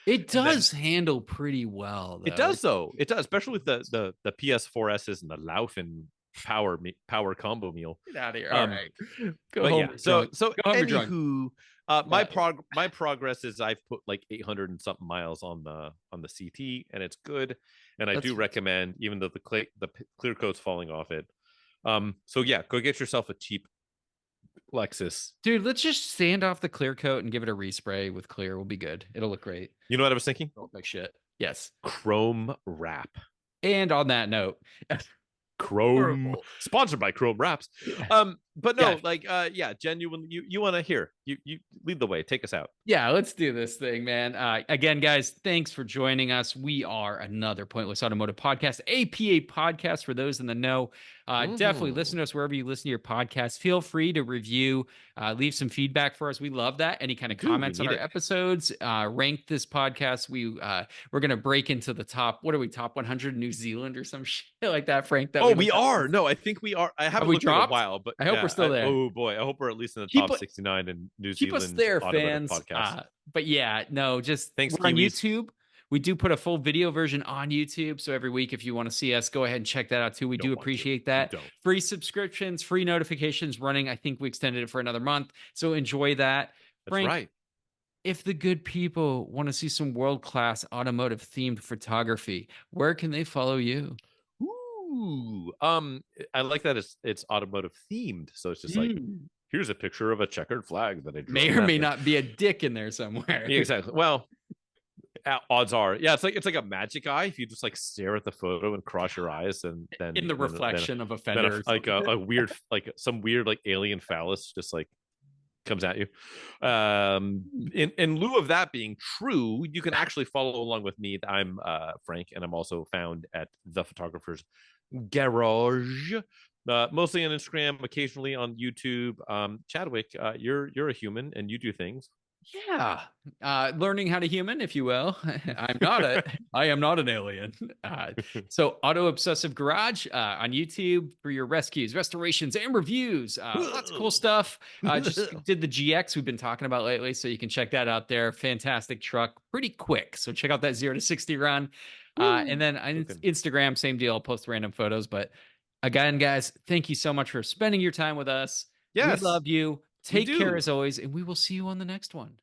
It does handle pretty well, though. It does, though. It does, especially with the PS4S's and the Laufin power combo meal. Get out of here. All right. Go home. So anywho, my progress is I've put like 800 and something miles on the CT, and it's good. And I do recommend, even though the clear coat's falling off it. So yeah, go get yourself a cheap Lexus. Dude, let's just sand off the clear coat and give it a respray with clear. We'll be good. It'll look great. You know what I was thinking? Don't like shit. Yes. Chrome wrap. And on that note, Chrome Horrible. sponsored by Chrome Wraps. But no, genuinely, you want to hear. You lead the way. Take us out. yeah, let's do this thing, man. Again, guys, thanks for joining us. We are another Pointless Automotive Podcast, APA podcast for those in the know. Definitely listen to us wherever you listen to your podcast. Feel free to review, leave some feedback for us. We love that. Any kind of comments on our episodes, rank this podcast. We're gonna break into the top. What are we? Top 100 New Zealand or some shit like that, Frank? That we are. No, I think we are. I haven't looked in a while, but I hope we're still there. Oh boy, I hope we're at least in the top 69 in New Zealand. Keep us there, automotive fans. Podcast. But yeah, no, just thanks. We're on YouTube. We do put a full video version on YouTube. So every week, if you want to see us, go ahead and check that out too. We do appreciate that. Free subscriptions, free notifications running. I think we extended it for another month. So enjoy that. That's Frank, right. If the good people want to see some world-class automotive themed photography, where can they follow you? Ooh, I like that it's automotive themed. So it's just like, here's a picture of a checkered flag that I drew. May or may not be a dick in there somewhere. Yeah, exactly. Well, odds are, yeah, it's like a magic eye. If you just like stare at the photo and cross your eyes, and then in the reflection of a fender, like a weird, like some weird, like alien phallus just like comes at you. In lieu of that being true, you can actually follow along with me. I'm Frank, and I'm also found at The Photographer's Garage. Mostly on Instagram, occasionally on YouTube. Chadwick, you're a human and you do things. Yeah, learning how to human, if you will. I am not an alien. So Auto Obsessive Garage on YouTube for your rescues, restorations, and reviews. Lots of cool stuff. Just did the GX we've been talking about lately, so you can check that out there. Fantastic truck, pretty quick. So check out that 0 to 60 run. And then on Instagram, same deal. I'll post random photos. But again, guys, thank you so much for spending your time with us. Yes, we love you. Take care as always, and we will see you on the next one.